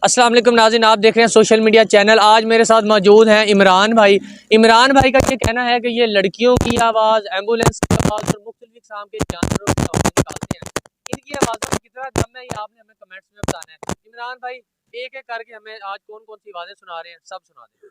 अस्सलाम वालेकुम नाज़रीन, आप देख रहे हैं सोशल मीडिया चैनल। आज मेरे साथ मौजूद हैं इमरान भाई। इमरान भाई का ये कहना है कि ये लड़कियों की आवाज़, एम्बुलेंस की आवाज़ और मुख्तलिफ किस्म के जानवरों की आवाज़ें निकालते हैं। इनकी आवाज़ों में कितना दम है ये आपने हमें कमेंट्स में बताना है। इमरान भाई एक एक करके हमें आज कौन कौन सी आवाज़ें सुना रहे हैं सब सुना दें।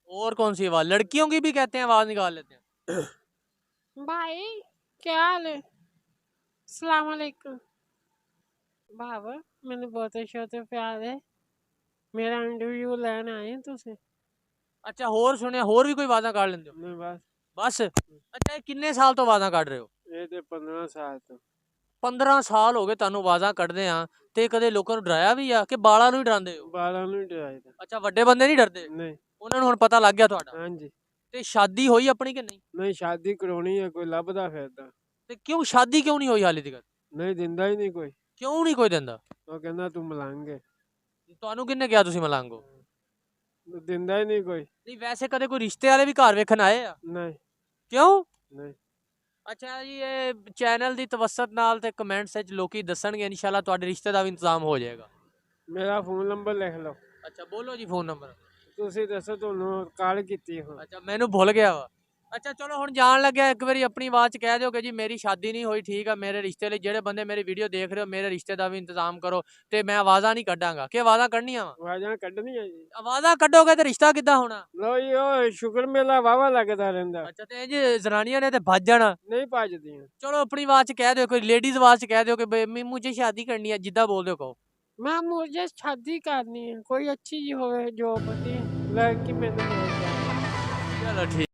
और कौन सी आवाज़? लड़कियों की भी कहते हैं आवाज़ निकाल लेते हैं। भाई क्या हाल है? अस्सलाम वालेकुम। बाबा मैंने बहुत शौते प्यार है, मेरा इंटरव्यू लेना आए तुसे। अच्छा होर सुने, होर भी कोई आवाज़ां काट लेंदे हो? नहीं बस बस। अच्छा ये किन्ने साल तो आवाज़ां काट रहे हो? ये ते 15 साल तो 15 ਸਾਲ ਹੋ ਗਏ ਤੁਹਾਨੂੰ ਆਵਾਜ਼ਾਂ ਕੱਢਦੇ ਆ ਤੇ ਕਦੇ ਲੋਕਾਂ ਨੂੰ ਡਰਾਇਆ ਵੀ ਆ ਕਿ ਬਾਲਾਂ ਨੂੰ ਹੀ ਡਰਾਉਂਦੇ ਹੋ? 12 ਨੂੰ ਡਰਾਈਦਾ। ਅੱਛਾ ਵੱਡੇ ਬੰਦੇ ਨਹੀਂ ਡਰਦੇ? ਨਹੀਂ ਉਹਨਾਂ ਨੂੰ ਹੁਣ ਪਤਾ ਲੱਗ ਗਿਆ ਤੁਹਾਡਾ। ਹਾਂਜੀ ਤੇ ਸ਼ਾਦੀ ਹੋਈ ਆਪਣੀ ਕਿ ਨਹੀਂ? ਨਹੀਂ ਸ਼ਾਦੀ ਕਰਾਉਣੀ ਹੈ, ਕੋਈ ਲੱਭਦਾ ਫਿਰਦਾ। ਤੇ ਕਿਉਂ ਸ਼ਾਦੀ ਕਿਉਂ ਨਹੀਂ ਹੋਈ ਹਾਲੇ ਤੱਕ? ਨਹੀਂ ਦਿੰਦਾ ਹੀ ਨਹੀਂ ਕੋਈ, ਕਿਉਂ ਨਹੀਂ ਕੋਈ ਦਿੰਦਾ? ਉਹ ਕਹਿੰਦਾ ਤੂੰ ਮਲੰਗੇ। ਤੁਹਾਨੂੰ ਕਿਹਨੇ ਕਿਹਾ ਤੁਸੀਂ ਮਲੰਗੋ? ਦਿੰਦਾ ਹੀ ਨਹੀਂ ਕੋਈ। ਨਹੀਂ ਵੈਸੇ ਕਦੇ ਕੋਈ ਰਿਸ਼ਤੇ ਵਾਲੇ ਵੀ ਘਰ ਵੇਖਣ ਆਏ ਆ? ਨਹੀਂ ਕਿਉਂ? ਨਹੀਂ ਅੱਛਾ ਜੀ ਇਹ ਚੈਨਲ ਦੀ ਤਵੱਸਤ ਨਾਲ ਤੇ ਕਮੈਂਟਸ ਵਿੱਚ ਲੋਕੀ ਦੱਸਣਗੇ, ਇਨਸ਼ਾਅੱਲਾ ਤੁਹਾਡੇ ਰਿਸ਼ਤੇ ਦਾ ਵੀ ਇੰਤਜ਼ਾਮ ਹੋ ਜਾਏਗਾ। ਮੇਰਾ ਫੋਨ ਨੰਬਰ ਲਿਖ ਲਓ। ਅੱਛਾ ਬੋਲੋ ਜੀ ਫੋਨ ਨੰਬਰ। ਤੁਸੀਂ ਦੱਸੋ ਤੁਹਾਨੂੰ ਕਾਲ ਕੀਤੀ ਹੁਣ। ਅੱਛਾ ਮੈਨੂੰ ਭੁੱਲ ਗਿਆ ਵਾ। ਅੱਛਾ ਚਲੋ ਹੁਣ ਜਾਣ ਲੱਗਿਆ ਇੱਕ ਵਾਰੀ ਆਪਣੀ ਆਵਾਜ਼ 'ਚ ਕਹਿ ਦਿਓ ਕਿ ਜੀ ਮੇਰੀ ਸ਼ਾਦੀ ਨਹੀਂ ਹੋਈ, ਠੀਕ ਆ, ਮੇਰੇ ਰਿਸ਼ਤੇ ਲਈ ਜਿਹੜੇ ਬੰਦੇ ਮੇਰੀ ਵੀਡੀਓ ਦੇਖ ਰਹੇ ਹੋ ਮੇਰੇ ਰਿਸ਼ਤੇ ਦਾ ਵੀ ਇੰਤਜ਼ਾਮ ਕਰੋ ਤੇ ਮੈਂ ਆਵਾਜ਼ਾਂ ਨਹੀਂ ਕੱਢਾਂਗਾ। ਕਿ ਆਵਾਜ਼ਾਂ ਕੱਢਣੀਆਂ ਵਾ? ਆਵਾਜ਼ਾਂ ਕੱਢਣੀਆਂ ਜੀ। ਆਵਾਜ਼ਾਂ ਕੱਢੋਗੇ ਤੇ ਰਿਸ਼ਤਾ ਕਿੱਦਾਂ ਹੋਣਾ? ਲੋ ਜੀ ਉਹ ਸ਼ੁਕਰ ਮੇਲਾ ਵਾਵਾ ਲੱਗਦਾ ਰਹਿੰਦਾ। ਅੱਛਾ ਤੇ ਜੀ ਜ਼ਨਾਨੀਆਂ ਨੇ ਤੇ ਭੱਜ ਜਾਣਾ। ਨਹੀਂ ਭੱਜਦੀਆਂ। ਚਲੋ ਆਪਣੀ ਆਵਾਜ਼ 'ਚ ਕਹਿ ਦਿਓ, ਕੋਈ ਲੇਡੀਜ਼ ਆਵਾਜ਼ 'ਚ ਕਹਿ ਦਿਓ ਕਿ ਮੁਝੇ ਸ਼ਾਦੀ ਕਰਨੀ ਹੈ, ਜਿੱਦਾਂ ਬੋਲਦੇ ਹੋ ਕਹੋ। मैं मुझे शादी करनी है, कोई अच्छी जी हो जो पति लड़की मैंने मिल जाए। चलो ठीक।